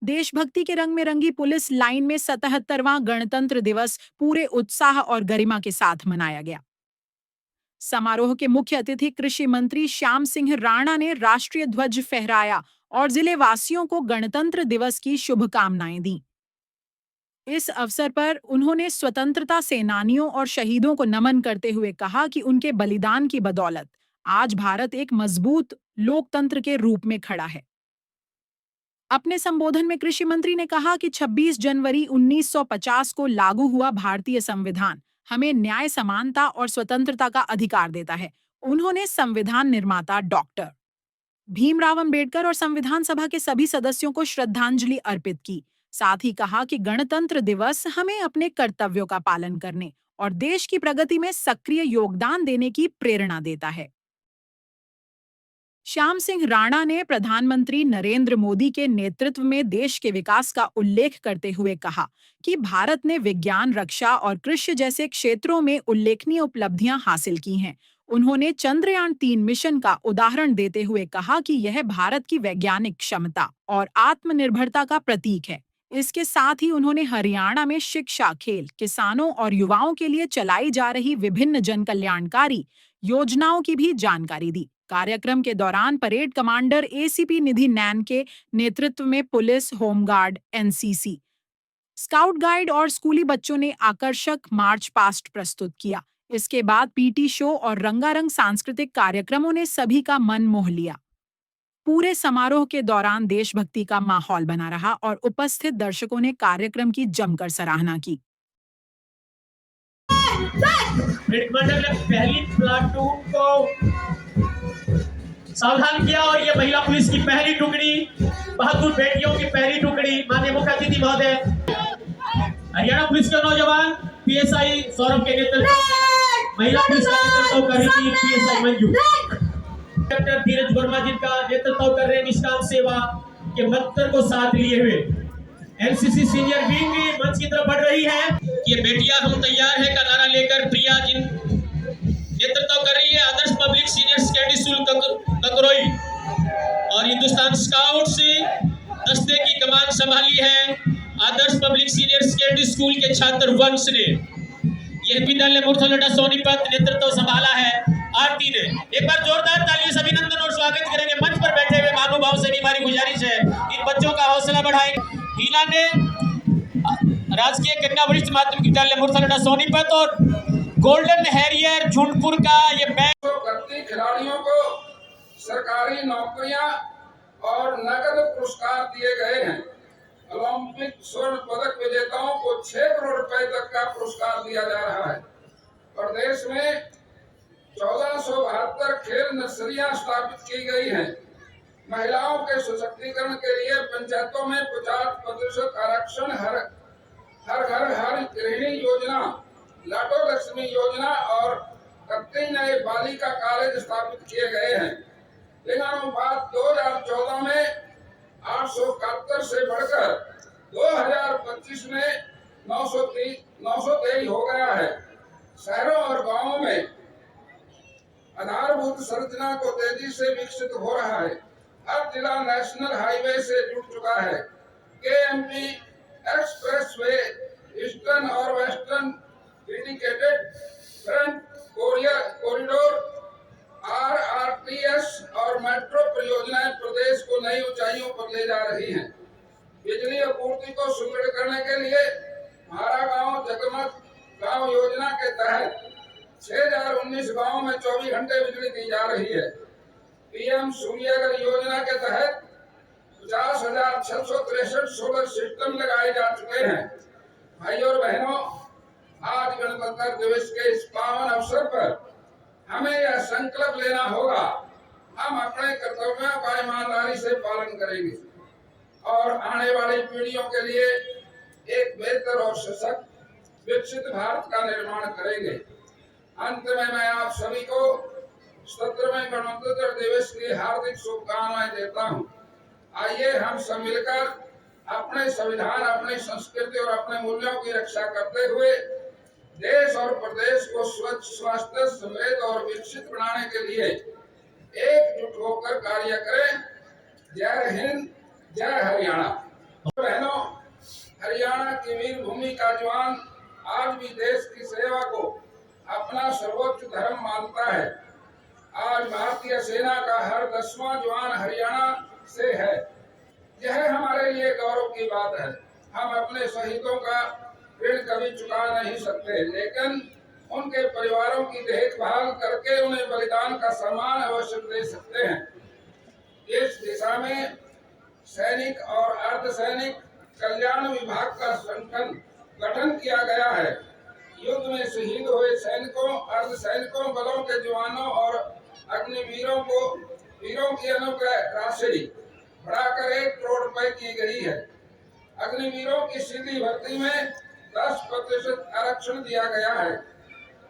देशभक्ति के रंग में रंगी पुलिस लाइन में 77वां गणतंत्र दिवस पूरे उत्साह और गरिमा के साथ मनाया गया। समारोह के मुख्य अतिथि कृषि मंत्री श्याम सिंह राणा ने राष्ट्रीय ध्वज फहराया और जिले वासियों को गणतंत्र दिवस की शुभकामनाएं दी। इस अवसर पर उन्होंने स्वतंत्रता सेनानियों और शहीदों को नमन करते हुए कहा कि उनके बलिदान की बदौलत आज भारत एक मजबूत लोकतंत्र के रूप में खड़ा है। अपने संबोधन में कृषि मंत्री ने कहा कि 26 जनवरी 1950 को लागू हुआ भारतीय संविधान हमें न्याय, समानता और स्वतंत्रता का अधिकार देता है। उन्होंने संविधान निर्माता डॉक्टर भीमराव अंबेडकर और संविधान सभा के सभी सदस्यों को श्रद्धांजलि अर्पित की। साथ ही कहा कि गणतंत्र दिवस हमें अपने कर्तव्यों का पालन करने और देश की प्रगति में सक्रिय योगदान देने की प्रेरणा देता है। श्याम सिंह राणा ने प्रधानमंत्री नरेंद्र मोदी के नेतृत्व में देश के विकास का उल्लेख करते हुए कहा कि भारत ने विज्ञान, रक्षा और कृषि जैसे क्षेत्रों में उल्लेखनीय उपलब्धियां हासिल की हैं। उन्होंने चंद्रयान-3 मिशन का उदाहरण देते हुए कहा कि यह भारत की वैज्ञानिक क्षमता और आत्मनिर्भरता का प्रतीक है। इसके साथ ही उन्होंने हरियाणा में शिक्षा, खेल, किसानों और युवाओं के लिए चलाई जा रही विभिन्न जनकल्याणकारी योजनाओं की भी जानकारी दी। कार्यक्रम के दौरान परेड कमांडर एसीपी निधि नैन के नेतृत्व में police, home guard, NCC, scout guide और स्कूली बच्चों ने आकर्षक मार्च पास्ट प्रस्तुत किया। इसके बाद पीटी शो और रंगारंग सांस्कृतिक कार्यक्रमों ने सभी का मन मोह लिया। पूरे समारोह के दौरान देशभक्ति का माहौल बना रहा और उपस्थित दर्शकों ने कार्यक्रम की जमकर सराहना की। मंडल ने पहली प्लाटून को सावधान किया और ये महिला पुलिस की पहली टुकड़ी, बहादुर बेटियों की पहली टुकड़ी, माननीय मुख्य अतिथि महोदय हरियाणा पुलिस के नौजवान पीएसआई सौरभ के नेतृत्व में महिला पुलिस का नेतृत्व कर रही थी पीएसआई मंजू। डॉक्टर धीरज वर्मा जी का नेतृत्व कर रहे निष्काम सेवा के मंत्र को साथ लिए हुए एनसीसी सीनियर विंग मंच की तरफ बढ़ रही है। ये बेटियां हम तैयार है का नारा लेकर प्रिया जी नेतृत्व कर रही है आदर्श पब्लिक सीनियर सेकेंडरी स्कूल ककरोई और हिंदुस्तान स्काउट से दस्ते की कमान संभाली है आदर्श पब्लिक सीनियर सेकेंडरी स्कूल के छात्र वंश ने। यह विद्यालय मूर्थलटा सोनीपत नेतृत्व संभाला है आरती ने। एक बार जोरदार तालियों से अभिनंदन और स्वागत करेंगे। मंच पर बैठे हुए महानुभाव से भी हमारी गुजारिश है इन बच्चों का हौसला बढ़ाएं। हीना ने राजकीय कन्या वरिष्ठ माध्यमिक विद्यालय मूर्थलटा सोनीपत और गोल्डन हैरियर झुंडपुर का ये करती खिलाड़ियों को सरकारी नौकरियां और नगद पुरस्कार दिए गए हैं। ओलंपिक स्वर्ण पदक विजेताओं को 6 करोड़ रुपए तक का पुरस्कार दिया जा रहा है। प्रदेश में 1472 खेल नर्सरियां स्थापित की गई हैं। महिलाओं के सशक्तिकरण के लिए पंचायतों में 50% आरक्षण, हर घर हर गृहिणी योजना, लाडो लक्ष्मी योजना और 31 नए बालिका कॉलेज स्थापित किए गए हैं। लिंगानुपात 2014 में 871 से बढ़कर 2025 में 923 हो गया है। शहरों और गांवों में आधारभूत संरचना को तेजी से विकसित हो रहा है। हर जिला नेशनल हाईवे से जुड़ चुका है। केएमपी एक्सप्रेसवे, ईस्टर्न और western dedicated front corridor, RRTS और मेट्रो परियोजनाएं प्रदेश को नई ऊंचाइयों पर ले जा रही हैं। बिजली आपूर्ति को सुदृढ़ करने के लिए हमारा गांव जगमग गांव योजना के तहत 6019 गांवों में 24 घंटे बिजली दी जा रही है। पीएम सूर्यघर योजना के तहत 50,663 सोलर सिस्टम लगाए जा चुके हैं। भाई और बहनों, आज गणतंत्र दिवस के इस पावन अवसर पर हमें यह संकल्प लेना होगा, हम अपने कर्तव्यों का ईमानदारी से पालन करेंगे और आने वाली पीढ़ियों के लिए एक बेहतर और सशक्त विकसित भारत का निर्माण करेंगे। अंत में मैं आप सभी को 17वें गणतंत्र दिवस की हार्दिक शुभकामनाएं देता हूं। आइए हम सब मिलकर अपने संविधान, अपनी संस्कृति और अपने मूल्यों की रक्षा करते हुए देश और प्रदेश को स्वच्छ, स्वस्थ, समृद्ध और विकसित बनाने के लिए एकजुट होकर कार्य करें। जय हिंद, जय हरियाणा। का जवान आज भी देश की सेवा को अपना सर्वोच्च धर्म मानता है। आज भारतीय सेना का हर 10वां जवान हरियाणा से है। यह हमारे लिए गौरव की बात है। हम अपने शहीदों का ऋण कभी चुका नहीं सकते, लेकिन उनके परिवारों की देखभाल करके उन्हें बलिदान का सम्मान अवश्य दे सकते हैं। इस दिशा में सैनिक और अर्धसैनिक कल्याण विभाग का संगठन गठन किया गया है। युद्ध में शहीद हुए सैनिकों, अर्धसैनिकों, बलों के जवानों और वीरों की अनुग्रह राशि बढ़ाकर 1 करोड़ रुपए की गई है। अग्निवीरों की सीधी भर्ती में 10% आरक्षण दिया गया है।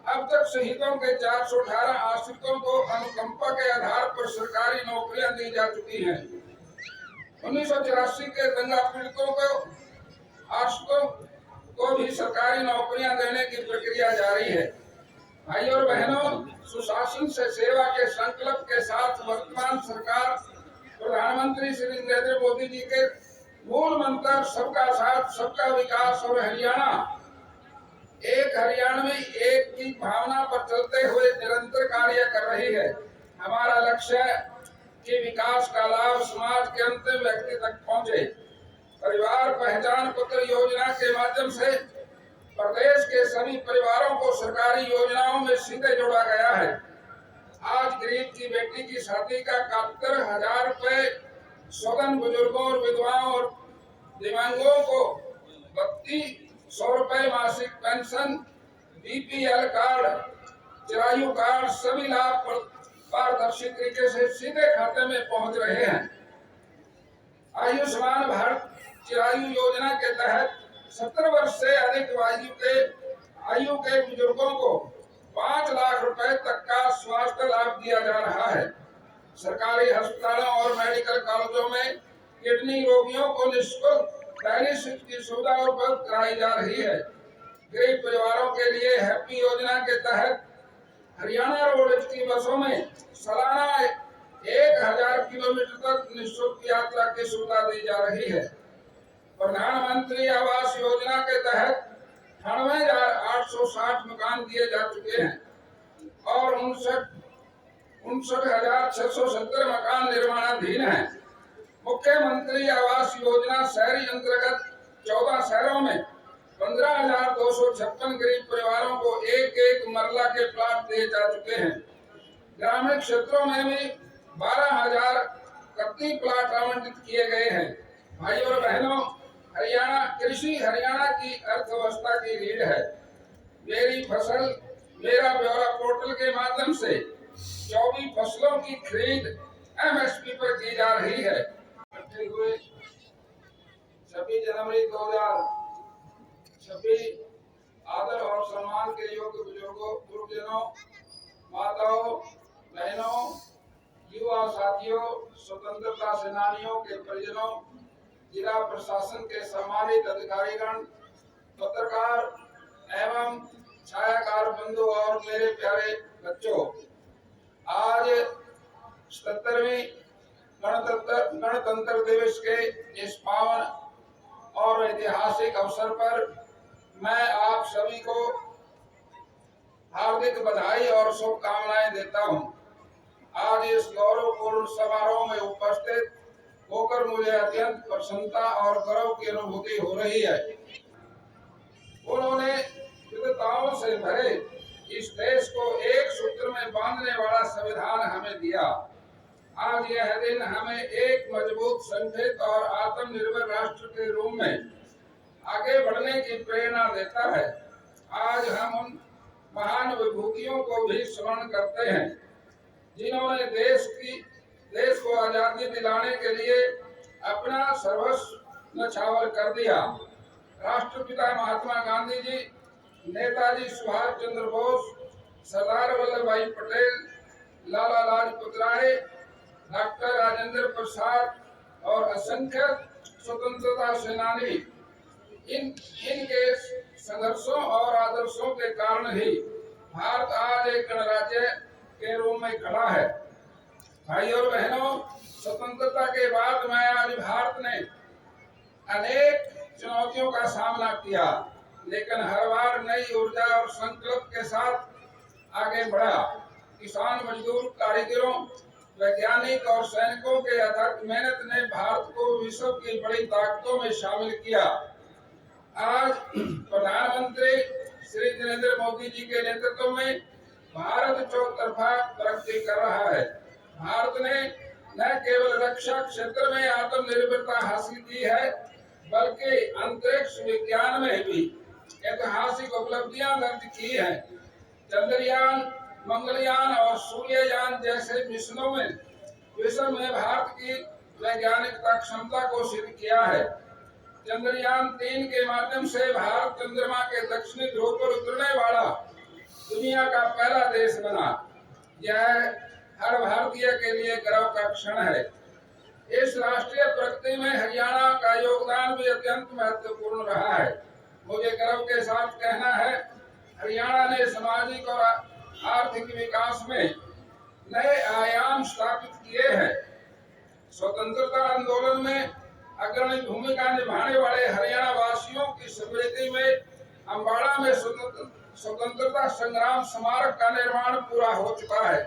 अब तक शहीदों के 418 आश्रितों को अनुकंपा के आधार पर सरकारी नौकरियां दी जा चुकी हैं। 1984 के दंगा पीड़ितों को आश्रितों को भी सरकारी नौकरियां देने की प्रक्रिया जारी है। भाई और बहनों, सुशासन से सेवा के संकल्प के साथ वर्तमान सरकार प्रधानमंत्री श्री नरेंद्र मोदी जी के मूल मंत्र सबका साथ, सबका विकास और हरियाणा एक हरियाणवी एक की भावना पर चलते हुए निरंतर कार्य कर रही है। हमारा लक्ष्य है कि विकास का लाभ समाज के अंतिम व्यक्ति तक पहुंचे। परिवार पहचान पत्र योजना के माध्यम से प्रदेश के सभी परिवारों को सरकारी योजनाओं में सीधे जोड़ा गया है। आज गरीब की बेटी की शादी का 71,000 रुपए, सौगन बुजुर्गों और विधवाओं और दिव्यांगों को 3200 रुपए मासिक pension, BPL card, Chirayu card, सभी लाभ पारदर्शी तरीके से सीधे खाते में पहुंच रहे हैं। आयुष्मान भारत चिरायु योजना के तहत 70 वर्ष से अधिक आयु के बुजुर्गों को 5 लाख रुपए तक का स्वास्थ्य लाभ दिया जा रहा है। सरकारी अस्पतालों और मेडिकल कॉलेजों में किडनी रोगियों को निःशुल्क डायलिसिस की सुविधा उपलब्ध कराई जा रही है। गरीब परिवारों के लिए हैप्पी योजना के तहत हरियाणा रोडवेज की बसों में सालाना 1000 किलोमीटर तक निःशुल्क यात्रा की सुविधा दी जा रही है। प्रधानमंत्री आवास योजना के तहत 98,860 मकान दिए जा चुके हैं और 59,670 मकान निर्माणाधीन हैं। मुख्यमंत्री आवास योजना शहरी अंतर्गत 14 शहरों में 15,256 गरीब परिवारों को एक मरला के प्लाट दिए जा चुके हैं। ग्रामीण क्षेत्रों में भी 12,031 प्लाट आवंटित किए गए हैं। भाई और बहनों, कृषि हरियाणा की अर्थव्यवस्था की रीढ़ है। मेरी फसल मेरा ब्यौरा पोर्टल के माध्यम से 24 फसलों की खरीद एमएसपी पर की जा रही है। इकट्ठे हुए 26 जनवरी 2026 आदर और सम्मान के योग्य बुजुर्गों, गुरुजनों, माताओं, बहनों, युवा साथियों, स्वतंत्रता सेनानियों के परिजनों, जिला प्रशासन के सम्मानित अधिकारीगण, पत्रकार एवं छायाकार बंधु और मेरे प्यारे बच्चों, आज 77वीं गणतंत्र दिवस के इस पावन और ऐतिहासिक अवसर पर मैं आप सभी को हार्दिक बधाई और शुभकामनाएं देता हूं। आज इस गौरवपूर्ण समारोह में उपस्थित होकर मुझे अत्यंत प्रसन्नता और गर्व की अनुभूति हो रही है। उन्होंने विविधताओं से भरे इस देश को एक सूत्र में बांधने वाला संविधान हमें दिया। आज यह दिन हमें एक मजबूत, संगठित और आत्मनिर्भर राष्ट्र के रूप में आगे बढ़ने की प्रेरणा देता है। आज हम उन महान विभूतियों को भी स्मरण करते हैं जिन्होंने देश को आजादी दिलाने के लिए अपना सर्वस्व न्यौछावर कर दिया। राष्ट्रपिता महात्मा गांधी जी, नेताजी सुभाष चंद्र बोस, सरदार वल्लभ भाई पटेल, लाला लाजपत राय, डॉक्टर राजेंद्र प्रसाद और असंख्य स्वतंत्रता सेनानी, इनके संघर्षों और आदर्शों के कारण ही भारत आज एक गणराज्य के रूप में खड़ा है। भाई और बहनों, स्वतंत्रता के बाद में आज भारत ने अनेक चुनौतियों का सामना किया। लेकिन हर बार नई ऊर्जा और संकल्प के साथ आगे बढ़ा। किसान, मजदूर, कारीगरों, वैज्ञानिक और सैनिकों के अथक मेहनत ने भारत को विश्व की बड़ी ताकतों में शामिल किया। आज प्रधानमंत्री श्री नरेंद्र मोदी जी के नेतृत्व में भारत चौतरफा तरक्की कर रहा है। भारत ने न केवल रक्षा क्षेत्र में आत्मनिर्भरता हासिल की है, बल्कि अंतरिक्ष विज्ञान में भी ऐतिहासिक उपलब्धियां दर्ज की हैं। चंद्रयान, मंगलयान और सूर्ययान जैसे मिशनों में विश्व में भारत की वैज्ञानिक क्षमता को सिद्ध किया है। चंद्रयान 3 के माध्यम से भारत चंद्रमा के दक्षिणी ध्रुव पर उतरने वाला दुनिया का पहला देश बना। यह हर भारतीय के लिए गर्व का क्षण है। इस राष्ट्रीय प्रगति में हरियाणा का योगदान भी अत्यंत महत्वपूर्ण रहा है। मुझे गर्व के साथ कहना है, हरियाणा ने सामाजिक और आर्थिक विकास में नए आयाम स्थापित किए हैं। स्वतंत्रता आंदोलन में अग्रणी भूमिका निभाने वाले हरियाणा वासियों की स्मृति में अम्बाड़ा में स्वतंत्रता संग्राम स्मारक का निर्माण पूरा हो चुका है।